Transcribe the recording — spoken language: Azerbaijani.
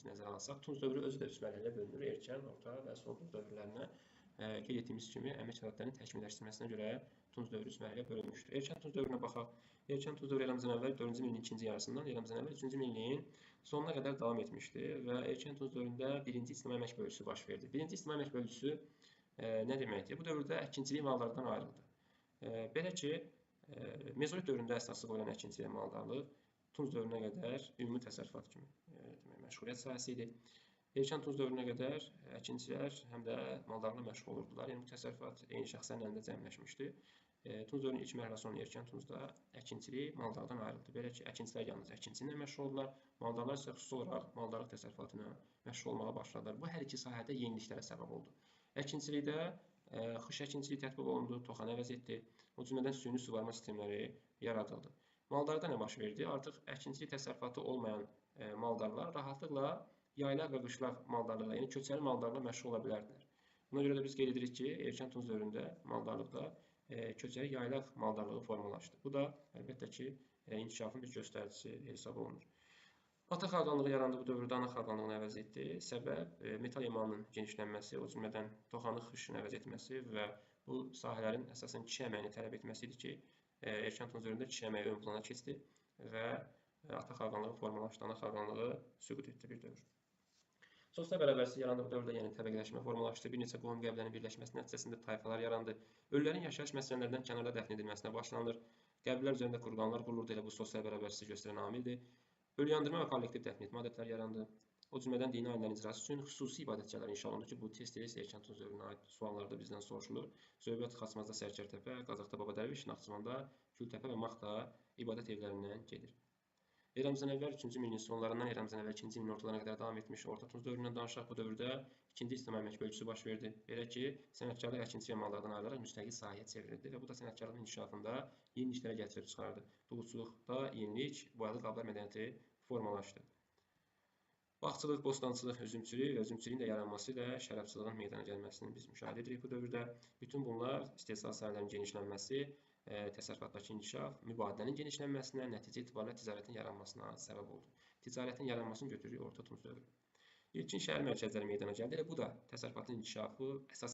biz nəzərə alsaq, Tunc dövrü özü də 3 mərhələyə bölünür. Erkən, orta və son Tunc dövrlərinə qeyd etdiyimiz kimi əmək şəraitlərinin təkmilləşdirməsinə görə Tunc dövrü 3 mərhələyə bölünmüşdür. Erkən Tunc dövrünə baxaq. Erkən Tunc dövrü eramızdan əvvəl 4-cü minilliyin ikinci yarısından eramızdan əvvəl 3-cü minilliyin sonuna qədər davam etmişdir və Erkən Tunc dövründə birinci ictimai əmək bölgüsü baş verdi. Birinci ictimai əmək bölgüsü nə deməkdir? Bu dövrdə əkinçilik maldarlıqdan ayrıldı. Belə ki, mezolit dövründə əsaslı qoyulan əkinçilik maldarlıq Tunc dövrünə qədər ümumi təsərrüfat kimi məşğuliyyət sahəsi idi. Erkən Tunc dövrünə qədər əkinçilər həm də maldarlıqla məşğul olurdular. Yəni bu təsərrüfat eyni şəxslərin əlində cəmləşmişdi. Tunc dövrünün ilk mərhələsi olan Erkən Tuncda əkinçilik maldarlıqdan ayrıldı. Belə ki, əkinçilər yalnız əkinçiliklə məşğul oldular, maldarlar isə xüsusi olaraq maldarlıq təsərrüfatına məşğul olmağa başladılar. Bu hər iki sahədə yeniliklərə səbəb oldu. Əkinçilikdə xış əkinçiliyi tətbiq olundu, toxanı əvəz etdi. O cümlədən süni suvarma sistemləri yaradıldı. Maldarda nə baş verdi? Artıq əkinçilik təsərrüfatı olmayan maldarlar rahatlıqla yaylaq və qışlaq maldarlığı, yəni köçəri maldarlıqla məşğul ola bilərdilər. Buna görə də biz qeyd edirik ki, Erkən Tunc dövründə maldarlıqda köçəri yaylaq maldarlığı formalaşdı. Bu da əlbəttə ki, inkişafın bir göstəricisi hesab olunur. Ata xaqanlığı yarandı bu dövrdə, ana xaqanlığını əvəz etdi. Səbəb metal emalının genişlənməsi, o cümlədən toxanı xışın əvəz etməsi və bu sahələrin əsasən kişi əməyini tələb etməsi idi ki, Erkən Tunc dövründə kişi əməyi ön plana keçdi və ata xaqanlığı formalaşdı, ana xaqanlığı süqut etdi bir dövr. Sosial bərabərsizlik yarandı bu dövrdə, yəni təbəqələşmə formalaşdı. Bir neçə qohum qəbilələrinin birləşməsi nəticəsində tayfalar yarandı. Ölülərin yaşayış məskunlarından kənarda dəfn edilməsinə başlanılır. Qəbilələr üzərində qurğanlar qurulurdu, elə bu sosial bərabərsizlik göstərən amildir. Ölü yandırma və kollektiv dəfn etmə adətləri yarandı. O cümlədən dini ayinlərin icrası üçün xüsusi ibadətgahlar inşa olundu ki, bu tez-tez Erkən Tunc dövrünə aid suallarda bizdən soruşulur. Zöybət Xaçmazda Sərkərtəpə, Qazaxda Babadərviş, Naxçıvanda Gültəpə və Maxda ibadət evlərindən gedir. Eramızdan əvvəl 3-cü minilliyin sonlarından eramızdan əvvəl 2-ci minilliyin ortalarına qədər davam etmiş Orta Tunc dövründən danışaq. Bu dövrdə ikinci ictimai əmək bölgüsü baş verdi. Belə ki, sənətkarlıq əkinçilik mallardan ayrılaraq müstəqil sahəyə çevrildi və bu da sənətkarlığın inkişafında yeniliklərə gətirib çıxardı. Duluçuluqda yenilik, boyalı qablar mədəniyyəti formalaşdı. Bağçılıq, bostançılıq, üzümçülük və üzümçülüyün də yaranması ilə şərabçılığın meydana gəlməsini biz müşahidə edirik bu dövrdə. Bütün bunlar istehsal sahələrinin genişlənməsi, təsərrüfatdakı inkişaf, mübadilənin genişlənməsinə, nəticə etibarilə ticarətin yaranmasına səbəb oldu. Ticarətin yaranmasını götürürük Orta Tunc dövrü. İlkin şəhər mərkəzləri meydana gəldi. Bu da təsərrüfatın inkişafı əsas